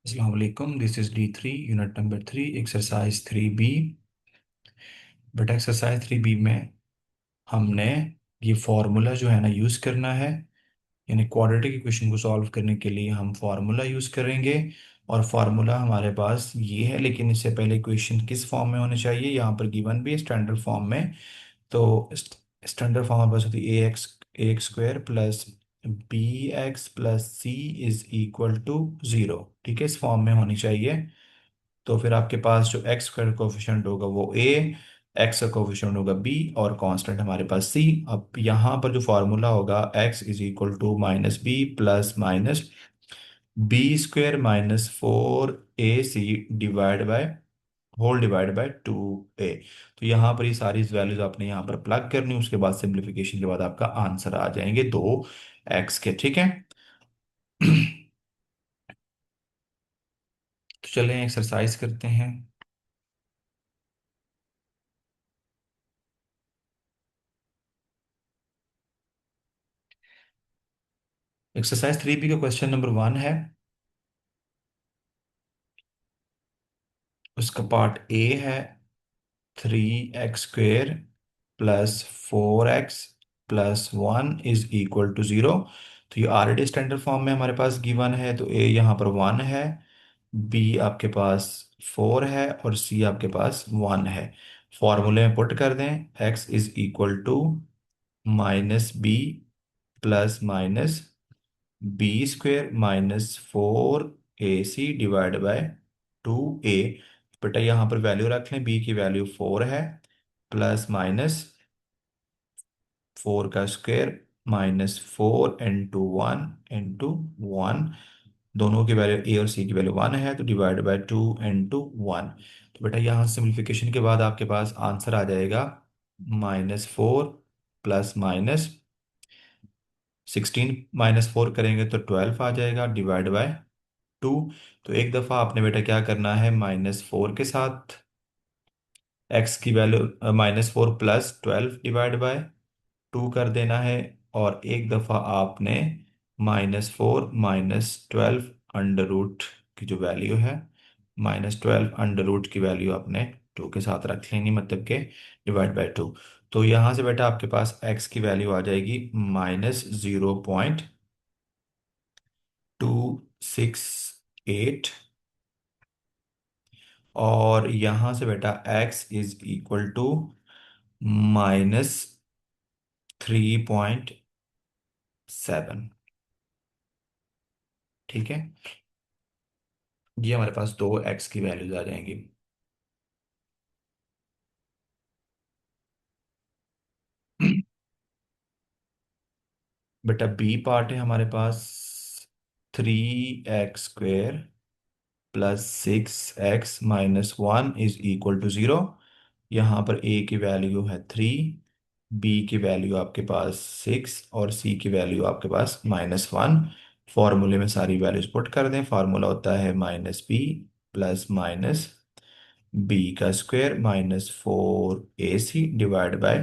अस्सलाम वालेकुम। This is D3 unit number 3 exercise 3B। But exercise 3B में हमने ये फार्मूला जो है ना यूज़ करना है। यानी क्वाड्रेटिक इक्वेशन को सॉल्व करने के लिए हम फार्मूला यूज़ करेंगे। और फार्मूला हमारे पास ये है, लेकिन इससे पहले इक्वेशन किस फॉर्म में होनी चाहिए, यहाँ पर गिवन भी है स्टैंडर्ड फॉर्म में। तो स्टैंडर्ड फॉर्म हमारे पास होती है a x square plus B x plus C is equal to 0। ठीक है, इस फॉर्म में होनी चाहिए। तो फिर आपके पास जो एक्स स्क्वायर कोफिशिएंट होगा वो ए, एक्स का कोफिशिएंट होगा बी, और कांस्टेंट हमारे पास सी। अब यहाँ पर जो फार्मूला होगा x is equal to minus B plus minus B² minus 4AC divide by whole divide by 2A। तो यहाँ पर ये सारी वैल्यूज आपने यहाँ पर प्लग करनी, उसके बाद सिंप्लीफिकेशन के बाद आपका आंसर आ जाएंगे 2x के। ठीक है। तो चलें एक्सरसाइज करते हैं। एक्सरसाइज 3B का क्वेश्चन नंबर 1 है। उसका पार्ट ए है 3x² plus 4x plus 1 is equal to 0। तो ये ऑलरेडी स्टैंडर्ड फॉर्म में हमारे पास गिवन है, तो ए यहाँ पर 1 है, बी आपके पास 4 है, और सी आपके पास 1 है। फॉर्मूले में पुट कर दें, x is equal to minus B plus minus B² minus 4AC divide by 2A। बेटा यहाँ पर वैल्यू रख लें, b की वैल्यू 4 है, प्लस माइनस 4 का स्क्वायर माइनस 4 इंटू 1 दोनों की वैल्यू ए और सी की वैल्यू 1 है, तो डिवाइड बाय 2 इंटू 1। तो बेटा यहाँ सिंप्लीफिकेशन के बाद आपके पास आंसर आ जाएगा -4 प्लस माइनस 16 -4 करेंगे तो 12 आ जाएगा डिवाइड बाय 2। तो एक दफ़ा आपने बेटा क्या करना है, -4 के साथ x की वैल्यू -4 प्लस 12 डिवाइड बाय 2 कर देना है। और एक दफ़ा आपने -4 -12 अंडर रूट की जो वैल्यू है, -12 अंडर रूट की वैल्यू आपने 2 के साथ रख लेनी, मतलब के डिवाइड बाय 2। तो यहाँ से बेटा आपके पास x की वैल्यू आ जाएगी -0.268। और यहाँ से बेटा x इज इक्वल टू -3.7। ठीक है, ये हमारे पास दो x की वैल्यूज आ जाएंगी। बेटा बी पार्ट है हमारे पास 3x² plus 6x-1 is equal to 0। यहाँ पर a की वैल्यू है 3, b की वैल्यू आपके पास 6, और c की वैल्यू आपके पास -1। फॉर्मूले में सारी वैल्यूज पुट कर दें। फार्मूला होता है -b प्लस माइनस बी का square minus 4AC divide by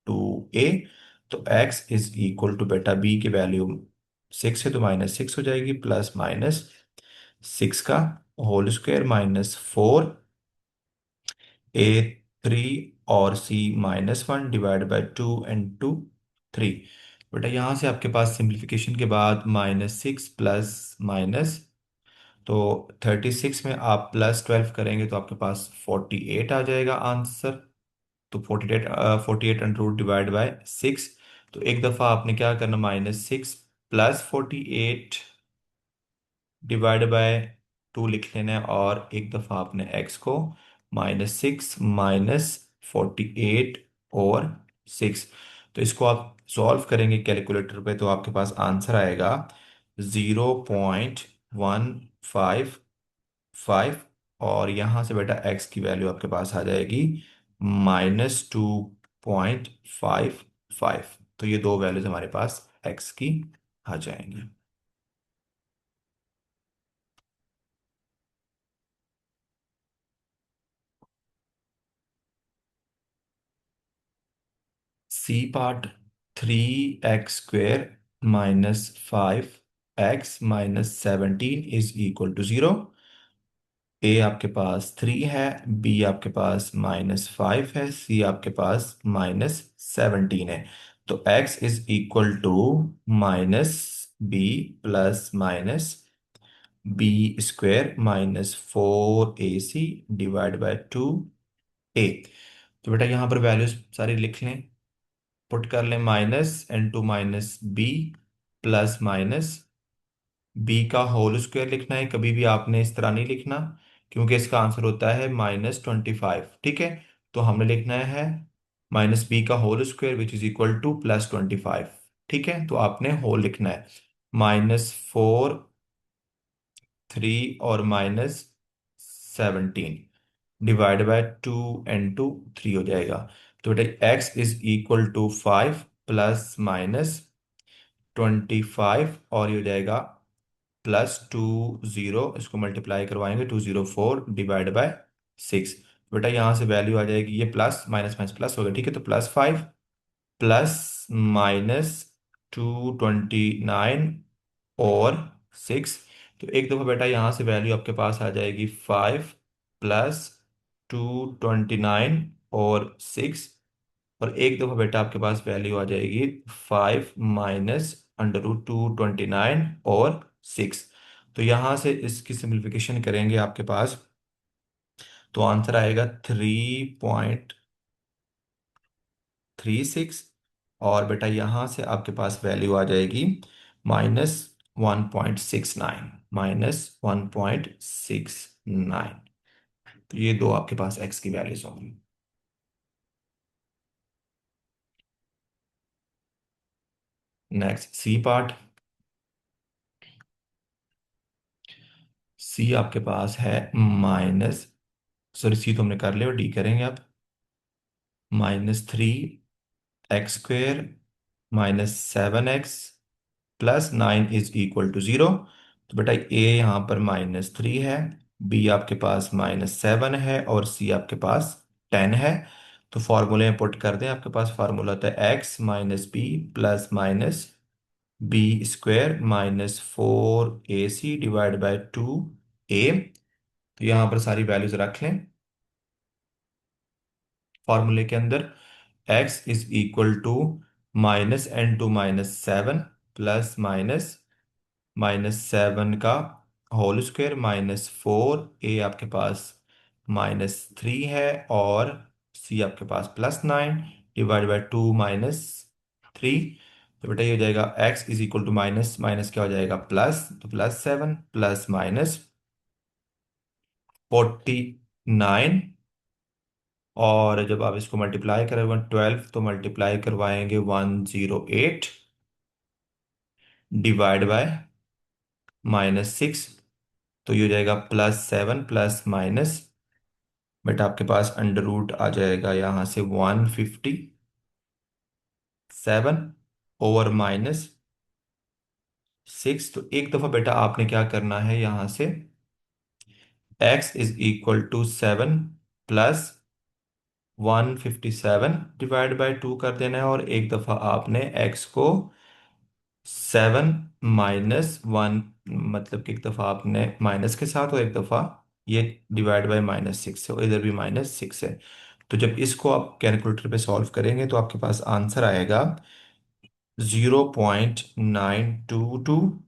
2A। तो x इज इक्वल टू बेटा b की वैल्यू 6 है तो -6 हो जाएगी, प्लस माइनस 6 का होल स्क्वायर माइनस 4A3 और c -1 डिवाइड बाय 2 इंटू 3। बेटा यहाँ से आपके पास सिंप्लीफिकेशन के बाद -6 प्लस माइनस, तो 36 में आप +12 करेंगे तो आपके पास 48 आ जाएगा आंसर। तो 48 अंडर रूट डिवाइड बाय 6। तो एक दफ़ा आपने क्या करना, -6 प्लस 48 डिवाइड बाय 2 लिख लेना है, और एक दफ़ा आपने x को -6 -48 और 6। तो इसको आप सॉल्व करेंगे कैलकुलेटर पे, तो आपके पास आंसर आएगा 0.155। और यहाँ से बेटा x की वैल्यू आपके पास आ जाएगी -2.55। तो ये दो वैल्यूज हमारे पास x की आ जाएंगी। C part 3x² minus 5 x-17 is equal to 0। A आपके पास 3 है, बी आपके पास -5 है, सी आपके पास -17 है। तो x is equal to -b plus minus b² -4ac divide by 2a। तो बेटा यहाँ पर वैल्यूज सारी लिख लें, पुट कर लें, -(-b) प्लस माइनस बी का होल स्क्वायर लिखना है, कभी भी आपने इस तरह नहीं लिखना, क्योंकि इसका आंसर होता है -25। ठीक है, तो हमने लिखना है -b का whole square which is equal to +25। ठीक है, तो आपने होल लिखना है, -4 3 और -17 डिवाइड बाय 2 और 2 3 हो जाएगा। तो बेटा x is equal to 5 plus minus 25, और ये हो जाएगा +20, इसको मल्टीप्लाई करवाएंगे, 204 डिवाइड बाय 6। बेटा यहाँ से वैल्यू आ जाएगी, ये प्लस माइनस माइनस प्लस हो गया। ठीक है, तो +5 प्लस -229 और 6। तो एक दफ़ा बेटा यहाँ से वैल्यू आपके पास आ जाएगी 5 प्लस 229 और 6, और एक दफ़ा बेटा आपके पास वैल्यू आ जाएगी 5 -√229 और 6। तो यहाँ से इसकी सिंप्लीफिकेशन करेंगे आपके पास, तो आंसर आएगा 3.36, और बेटा यहाँ से आपके पास वैल्यू आ जाएगी -1.69, -1.69। तो ये दो आपके पास एक्स की वैल्यूज होंगी। Next C part. सी आपके पास है माइनस, सॉरी सी तो हमने कर लिया, और डी करेंगे अब, -3 x² -7 x plus 9 is equal to 0। तो बेटा ए यहाँ पर -3 है, बी आपके पास -7 है, और सी आपके पास 10 है। तो फॉर्मूले में पुट कर दें, आपके पास फार्मूला होता है x-b plus minus b² -4ac divide by 2a। तो यहाँ पर सारी वैल्यूज रख लें फॉर्मूले के अंदर। x is equal to -(n2 - 7) plus -(-7) का होल स्क्वायर -4, ए आपके पास -3 है, और सी आपके पास +9 डिवाइड बाय 2 - 3। तो बेटा ये हो जाएगा x is equal to minus minus क्या हो जाएगा प्लस, तो +7 प्लस -49, और जब आप इसको मल्टीप्लाई करेंगे 12, तो मल्टीप्लाई करवाएंगे 108 डिवाइड बाय -6। तो ये हो जाएगा +7 प्लस माइनस, बेटा आपके पास अंडर रूट आ जाएगा यहाँ से 157 ओवर -6। तो एक दफा बेटा आपने क्या करना है, यहाँ से x is equal to 7 plus 157 divide by 2 कर देना है, और एक दफा आपने x को 7 - 1, मतलब कि एक दफा आपने माइनस के साथ, और एक दफा ये डिवाइड बाय -6 है, और इधर भी -6 है। तो जब इसको आप कैलकुलेटर पे सॉल्व करेंगे, तो आपके पास आंसर आएगा 0.922,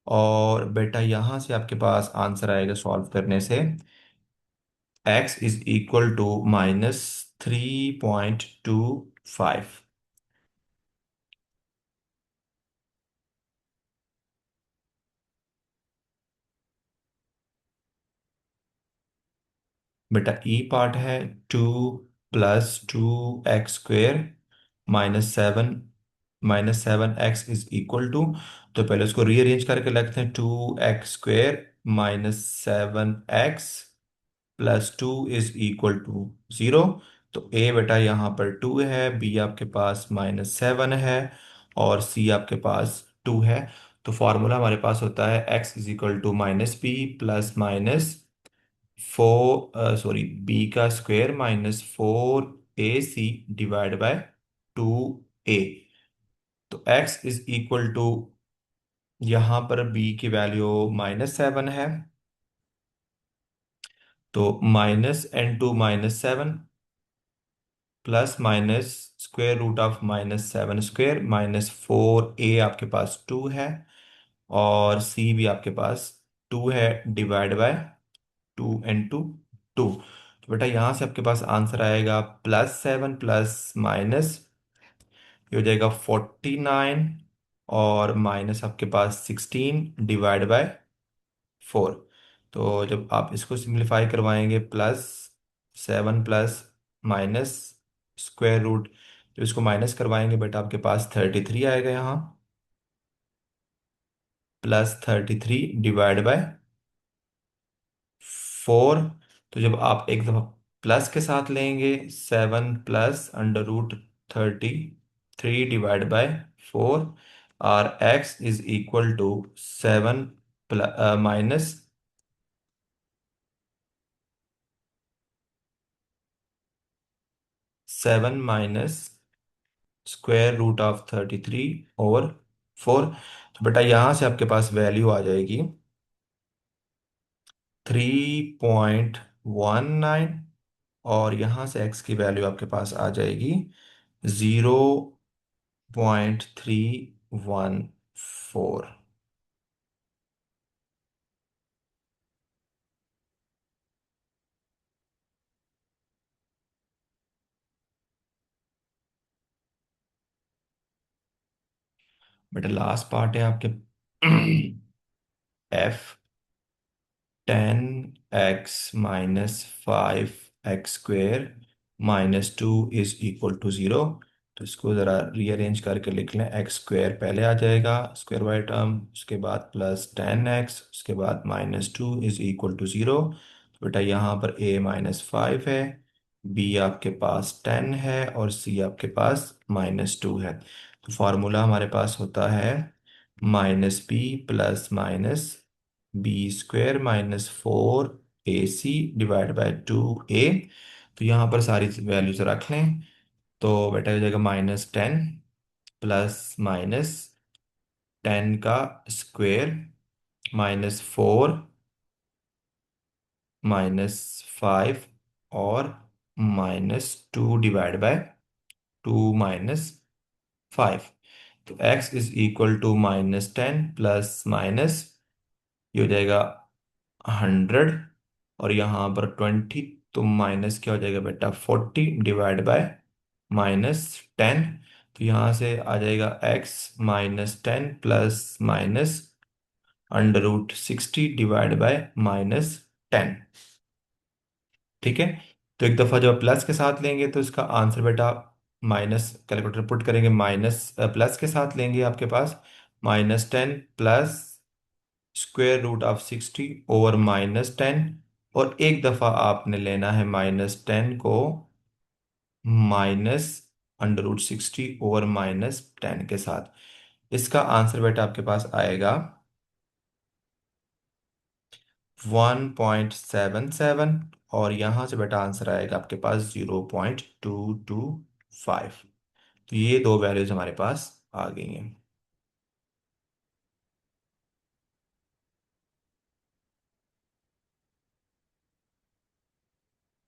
और बेटा यहां से आपके पास आंसर आएगा सॉल्व करने से x इज इक्वल टू -3.25। बेटा ई पार्ट है 2 + 2 x² -7 इज इक्वल टू, तो पहले उसको रीअरेंज करके लिखते हैं, 2 x² -7 x plus 2 is equal to 0। तो ए बेटा यहाँ पर 2 है, बी आपके पास -7 है, और सी आपके पास 2 है। तो फॉर्मूला हमारे पास होता है x is equal to -b plus minus 4 -4ac divide by 2a। तो x इज इक्वल टू यहाँ पर b की वैल्यू -7 है, तो -n2 - 7 plus minus square root of -7² -4a आपके पास 2 है, और c भी आपके पास 2 है, डिवाइड बाय 2 तो बेटा यहाँ से आपके पास आंसर आएगा +7 प्लस माइनस, ये हो जाएगा 49, और माइनस आपके पास 16 डिवाइड बाय 4। तो जब आप इसको सिंप्लीफाई करवाएंगे, +7 प्लस माइनस स्क्वायर रूट, जब इसको माइनस करवाएंगे बेटा आपके पास 33 आएगा यहाँ, +33 डिवाइड बाय 4। तो जब आप एक दफा प्लस के साथ लेंगे, 7 प्लस √33 डिवाइड बाय 4, और x is equal to 7 minus 7 minus square root of 33/4। तो बेटा यहाँ से आपके पास वैल्यू आ जाएगी 3.19, और यहाँ से x की वैल्यू आपके पास आ जाएगी 0.314। बेटा लास्ट पार्ट है आपके f 10x - 5x² -2 is equal to 0। तो इसको ज़रा रीअरेंज करके लिख लें, x² पहले आ जाएगा स्क्वायर बाय टर्म, उसके बाद +10x, उसके बाद -2 इज इक्वल टू 0। तो बेटा यहाँ पर a -5 है, b आपके पास 10 है, और c आपके पास -2 है। तो फार्मूला हमारे पास होता है -b plus minus b² -4ac divide by 2a। तो यहाँ पर सारी वैल्यूज रख लें, तो बेटा हो जाएगा -10 प्लस माइनस 10 का स्क्वायर -4 -5 और -2 डिवाइड बाय 2 - 5। तो x is equal to -10 plus minus, ये हो जाएगा 100, और यहाँ पर 20, तो माइनस क्या हो जाएगा बेटा 40 डिवाइड बाय -10। तो यहाँ से आ जाएगा x -10 plus minus √60 divide by -10। ठीक है। तो एक दफ़ा जब प्लस के साथ लेंगे तो इसका आंसर बेटा, माइनस कैलकुलेटर पुट करेंगे, माइनस प्लस के साथ लेंगे आपके पास -10 प्लस √60/-10, और एक दफ़ा आपने लेना है -10 को -√60/-10 के साथ। इसका आंसर बेटा आपके पास आएगा 1.77, और यहाँ से बेटा आंसर आएगा आपके पास 0.225। तो ये दो वैल्यूज हमारे पास आ गई हैं।